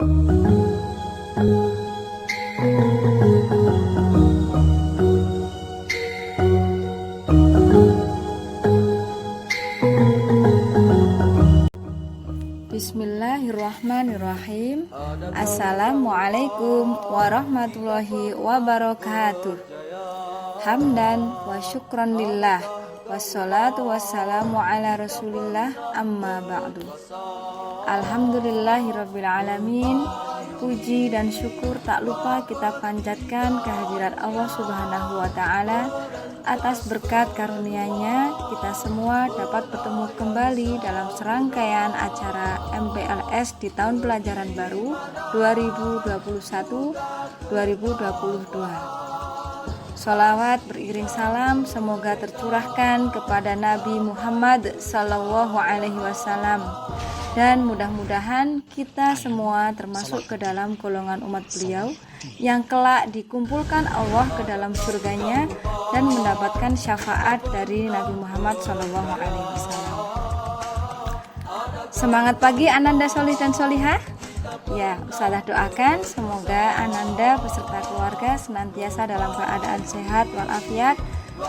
Bismillahirrahmanirrahim. Assalamualaikum warahmatullahi wabarakatuh. Hamdan wa syukran lillah, wassalatu wassalamu ala rasulillah, amma ba'du. Alhamdulillahirabbil alamin. Puji dan syukur tak lupa kita panjatkan kehadirat Allah Subhanahu wa ta'ala. Atas berkat karunia-Nya kita semua dapat bertemu kembali dalam serangkaian acara MPLS di tahun pelajaran baru 2021-2022. Sholawat beriring salam semoga tercurahkan kepada Nabi Muhammad SAW, dan mudah-mudahan kita semua termasuk ke dalam golongan umat beliau yang kelak dikumpulkan Allah ke dalam surganya dan mendapatkan syafaat dari Nabi Muhammad SAW. Semangat pagi Ananda Solih dan Solihah. Ya, Ustazah doakan semoga Ananda beserta keluarga senantiasa dalam keadaan sehat walafiat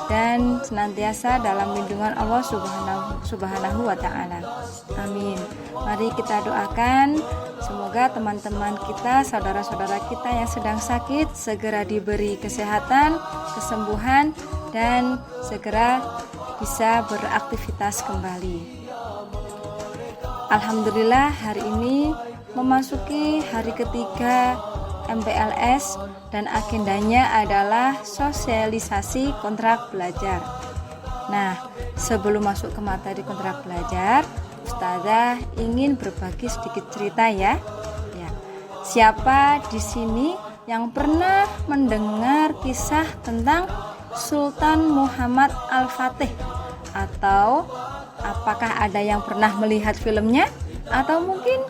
dan senantiasa dalam lindungan Allah Subhanahu wa ta'ala. Amin. Mari kita doakan semoga teman-teman kita, saudara-saudara kita yang sedang sakit segera diberi kesehatan, kesembuhan, dan segera bisa beraktivitas kembali. Alhamdulillah, hari ini memasuki hari ketiga MPLS dan agendanya adalah sosialisasi kontrak belajar. Nah, sebelum masuk ke materi kontrak belajar, Ustazah ingin berbagi sedikit cerita ya. Siapa di sini yang pernah mendengar kisah tentang Sultan Muhammad Al-Fatih? Atau apakah ada yang pernah melihat filmnya? Atau mungkin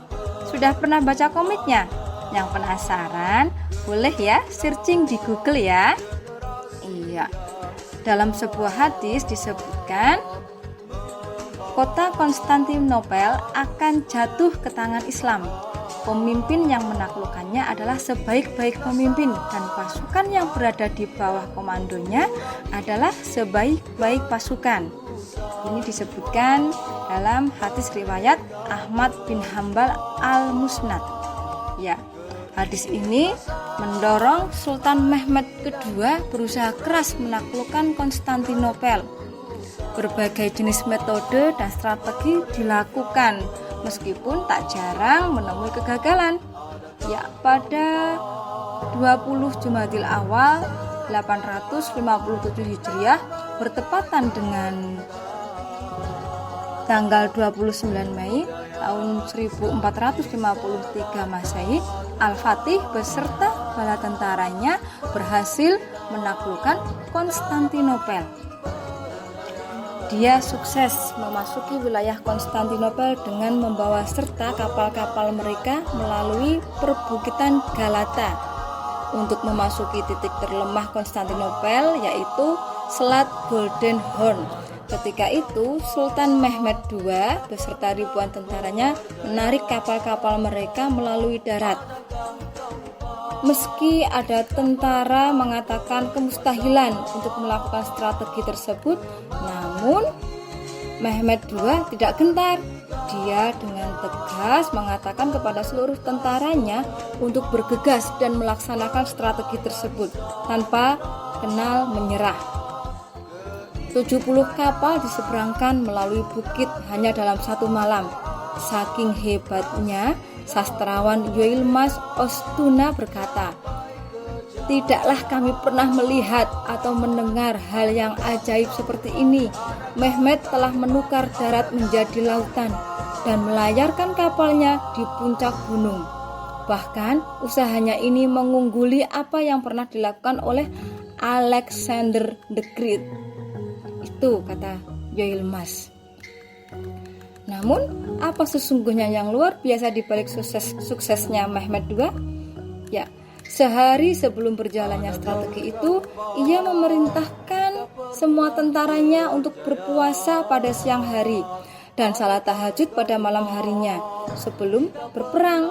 sudah pernah baca komiknya? Yang penasaran, boleh ya searching di Google ya. Iya. Dalam sebuah hadis disebutkan kota Konstantinopel akan jatuh ke tangan Islam. Pemimpin yang menaklukkannya adalah sebaik-baik pemimpin dan pasukan yang berada di bawah komandonya adalah sebaik-baik pasukan. Ini disebutkan dalam hadis riwayat Ahmad bin Hambal Al-Musnad. Ya. Hadis ini mendorong Sultan Mehmed II berusaha keras menaklukkan Konstantinopel. Berbagai jenis metode dan strategi dilakukan meskipun tak jarang menemui kegagalan. Ya, pada 20 Jumadil Awal 857 Hijriah bertepatan dengan tanggal 29 Mei tahun 1453 Masehi, Al-Fatih beserta bala tentaranya berhasil menaklukkan Konstantinopel. Dia sukses memasuki wilayah Konstantinopel dengan membawa serta kapal-kapal mereka melalui perbukitan Galata untuk memasuki titik terlemah Konstantinopel, yaitu Selat Golden Horn. Ketika itu Sultan Mehmed II beserta ribuan tentaranya menarik kapal-kapal mereka melalui darat. Meski ada tentara mengatakan kemustahilan untuk melakukan strategi tersebut, namun Mehmed II tidak gentar. Dia dengan tegas mengatakan kepada seluruh tentaranya untuk bergegas dan melaksanakan strategi tersebut tanpa kenal menyerah. 70 kapal diseberangkan melalui bukit hanya dalam satu malam. Saking hebatnya, sastrawan Yilmaz Ostuna berkata, "Tidaklah kami pernah melihat atau mendengar hal yang ajaib seperti ini. Mehmed telah menukar darat menjadi lautan dan melayarkan kapalnya di puncak gunung. Bahkan usahanya ini mengungguli apa yang pernah dilakukan oleh Alexander the Great." Itu kata Yilmaz. Namun, apa sesungguhnya yang luar biasa di balik suksesnya Mehmed II? Ya, sehari sebelum berjalannya strategi itu, ia memerintahkan semua tentaranya untuk berpuasa pada siang hari dan salat tahajud pada malam harinya sebelum berperang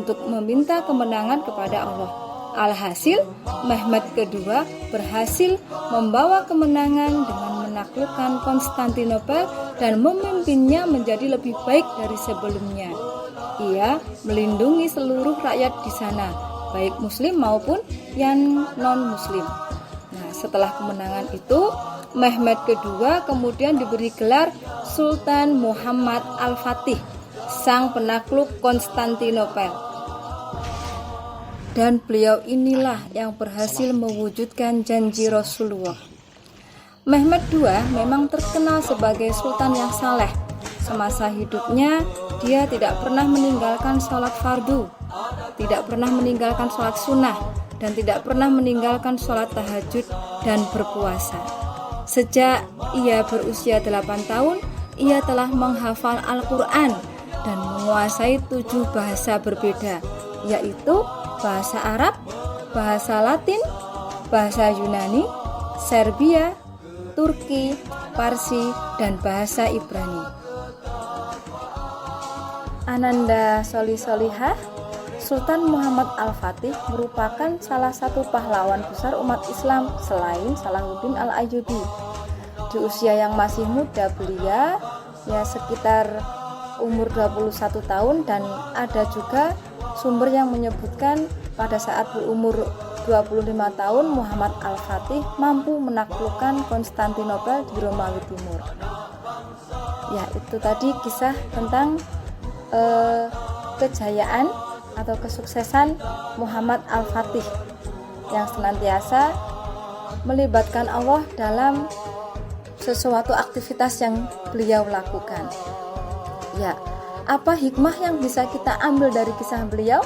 untuk meminta kemenangan kepada Allah. Alhasil, Mehmed kedua berhasil membawa kemenangan dengan menaklukkan Konstantinopel dan memimpinnya menjadi lebih baik dari sebelumnya. Ia melindungi seluruh rakyat di sana, baik muslim maupun yang non-muslim. Nah, setelah kemenangan itu, Mehmed kedua kemudian diberi gelar Sultan Muhammad Al-Fatih, sang penakluk Konstantinopel. Dan beliau inilah yang berhasil mewujudkan janji Rasulullah. Mehmed II memang terkenal sebagai sultan yang saleh. Semasa hidupnya, dia tidak pernah meninggalkan sholat fardu, tidak pernah meninggalkan sholat sunnah, dan tidak pernah meninggalkan sholat tahajud dan berpuasa. Sejak ia berusia 8 tahun, ia telah menghafal Al-Quran dan menguasai 7 bahasa berbeda, yaitu bahasa Arab, bahasa Latin, bahasa Yunani, Serbia, Turki, Parsi, dan bahasa Ibrani. Ananda Soli Solihah, Sultan Muhammad Al-Fatih merupakan salah satu pahlawan besar umat Islam selain Salahuddin Al-Ayyubi. Di usia yang masih muda beliau, ya sekitar umur 21 tahun, dan ada juga sumber yang menyebutkan pada saat berumur 25 tahun Muhammad Al-Fatih mampu menaklukkan Konstantinopel di Romawi Timur. Ya, itu tadi kisah tentang kejayaan atau kesuksesan Muhammad Al-Fatih yang senantiasa melibatkan Allah dalam sesuatu aktivitas yang beliau lakukan. Ya, apa hikmah yang bisa kita ambil dari kisah beliau?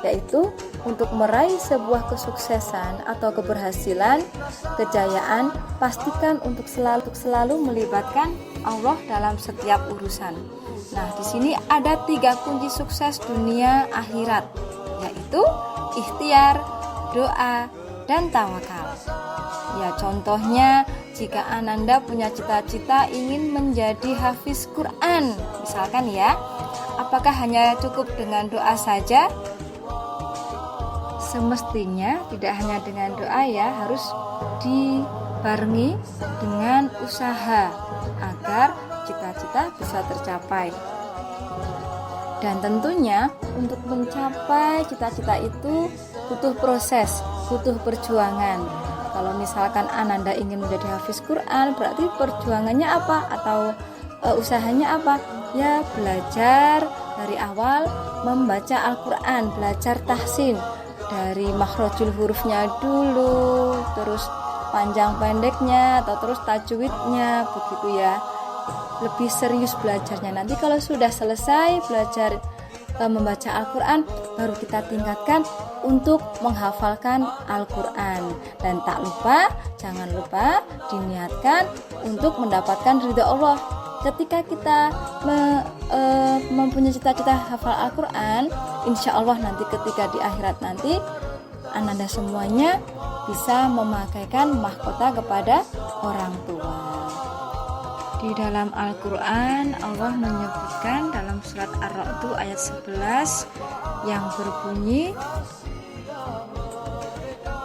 Yaitu untuk meraih sebuah kesuksesan atau keberhasilan, kejayaan, pastikan untuk selalu melibatkan Allah dalam setiap urusan. Nah, di sini ada 3 kunci sukses dunia akhirat, yaitu ikhtiar, doa, dan tawakal. Ya, contohnya jika Ananda punya cita-cita ingin menjadi hafiz Quran, misalkan ya, apakah hanya cukup dengan doa saja? Semestinya tidak hanya dengan doa ya, harus dibarengi dengan usaha agar cita-cita bisa tercapai. Dan tentunya untuk mencapai cita-cita itu butuh proses, butuh perjuangan. Kalau misalkan Ananda ingin menjadi hafiz Quran, berarti perjuangannya apa atau usahanya apa? Ya, belajar dari awal membaca Al-Quran, belajar tahsin dari makhrajul hurufnya dulu, terus panjang pendeknya atau terus tajwidnya, begitu ya. Lebih serius belajarnya. Nanti kalau sudah selesai belajar membaca Al-Quran, baru kita tingkatkan untuk menghafalkan Al-Quran. Dan tak lupa, jangan lupa diniatkan untuk mendapatkan ridha Allah. Ketika kita mempunyai cita-cita hafal Al-Quran, insya Allah nanti ketika di akhirat nanti Ananda semuanya bisa memakaikan mahkota kepada orang tua. Di dalam Al-Quran Allah menyebutkan dalam surat Ar-Ra'd ayat 11 yang berbunyi,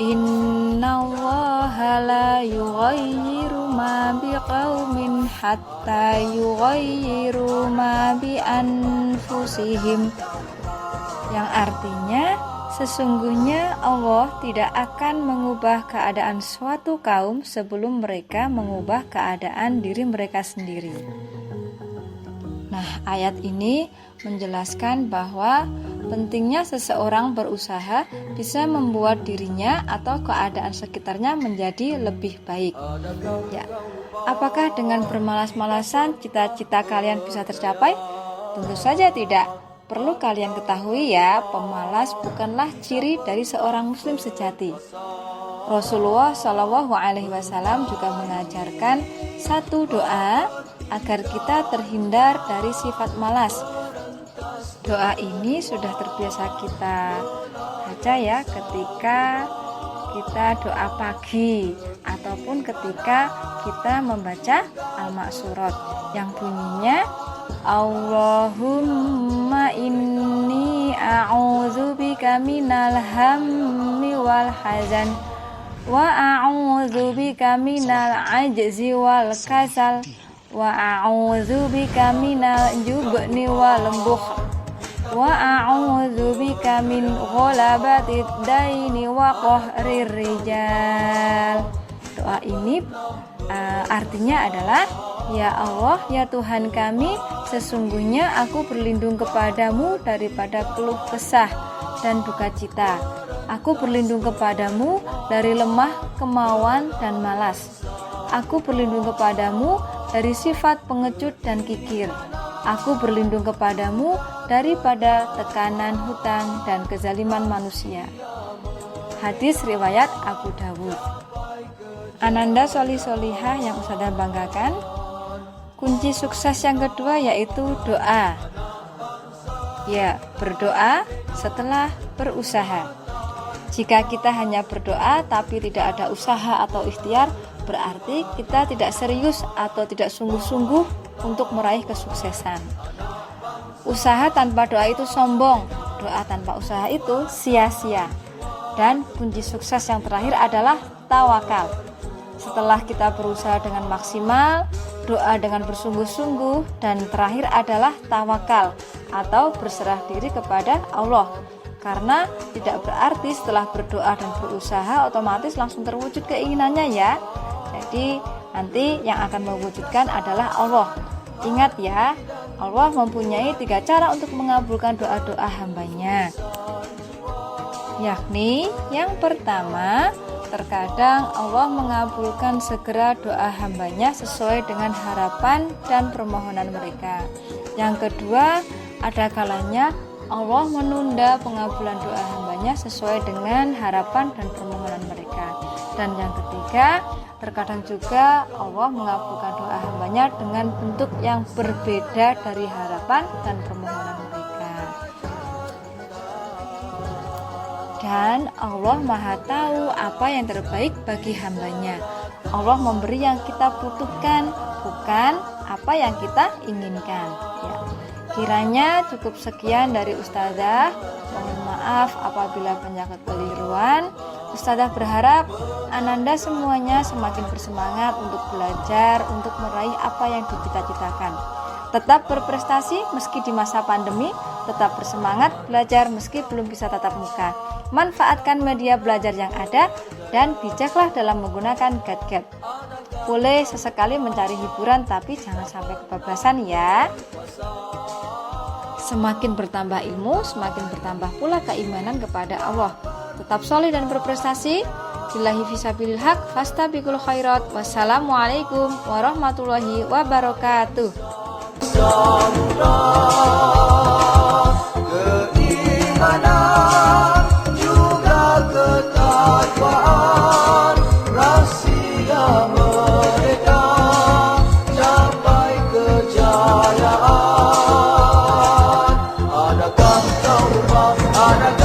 Innallaha la yughayyiru ma biqaumin hatta yughayyiru ma bi anfusihim, yang artinya sesungguhnya Allah tidak akan mengubah keadaan suatu kaum sebelum mereka mengubah keadaan diri mereka sendiri. Nah, ayat ini menjelaskan bahwa pentingnya seseorang berusaha bisa membuat dirinya atau keadaan sekitarnya menjadi lebih baik. Ya, apakah dengan bermalas-malasan cita-cita kalian bisa tercapai? Tentu saja tidak. Perlu kalian ketahui ya, pemalas bukanlah ciri dari seorang muslim sejati. Rasulullah SAW juga mengajarkan satu doa agar kita terhindar dari sifat malas. Doa ini sudah terbiasa kita baca ya ketika kita doa pagi ataupun ketika kita membaca Al-Ma'surat yang bunyinya Allahumma inni bika minal hammi wal hazan wa a'udzu bika minal ajzi wal kasal wa a'udzu bika minal jubni wal bukhl wa a'udzu bika min ghalabatid daini wa qahrir rijal. Doa ini artinya adalah, ya Allah, ya Tuhan kami, sesungguhnya aku berlindung kepadamu daripada keluh kesah dan duka cita. Aku berlindung kepadamu dari lemah kemauan dan malas. Aku berlindung kepadamu dari sifat pengecut dan kikir. Aku berlindung kepadamu daripada tekanan hutang dan kezaliman manusia. Hadis riwayat Abu Dawud. Ananda solihah yang Ustazah banggakan, kunci sukses yang kedua yaitu doa. Ya, berdoa setelah berusaha. Jika kita hanya berdoa tapi tidak ada usaha atau ikhtiar, berarti kita tidak serius atau tidak sungguh-sungguh untuk meraih kesuksesan. Usaha tanpa doa itu sombong, doa tanpa usaha itu sia-sia. Dan kunci sukses yang terakhir adalah tawakal. Setelah kita berusaha dengan maksimal, doa dengan bersungguh-sungguh, dan terakhir adalah tawakal atau berserah diri kepada Allah. Karena tidak berarti setelah berdoa dan berusaha otomatis langsung terwujud keinginannya ya. Jadi nanti yang akan mewujudkan adalah Allah. Ingat ya, Allah mempunyai 3 cara untuk mengabulkan doa-doa hambanya. Yakni yang pertama, terkadang Allah mengabulkan segera doa hambanya sesuai dengan harapan dan permohonan mereka. Yang kedua, ada kalanya Allah menunda pengabulan doa hambanya sesuai dengan harapan dan permohonan mereka. Dan yang ketiga, terkadang juga Allah mengabulkan doa hambanya dengan bentuk yang berbeda dari harapan dan permohonan mereka. Dan Allah Maha tahu apa yang terbaik bagi hambanya. Allah memberi yang kita butuhkan, bukan apa yang kita inginkan. Ya. Kiranya cukup sekian dari Ustazah. Mohon maaf apabila banyak kekeliruan. Ustazah berharap Ananda semuanya semakin bersemangat untuk belajar, untuk meraih apa yang dicita-citakan. Tetap berprestasi meski di masa pandemi, tetap bersemangat belajar meski belum bisa tatap muka. Manfaatkan media belajar yang ada dan bijaklah dalam menggunakan gadget. Boleh sesekali mencari hiburan tapi jangan sampai kebablasan ya. Semakin bertambah ilmu, semakin bertambah pula keimanan kepada Allah. Tetap soleh dan berprestasi. Billahi fisabilil haq, fastabiqul khairat. Wassalamualaikum warahmatullahi wabarakatuh. Keimanan juga ketakwaan, rahasia mereka capai kejayaan. Adakah kau mau? Adakah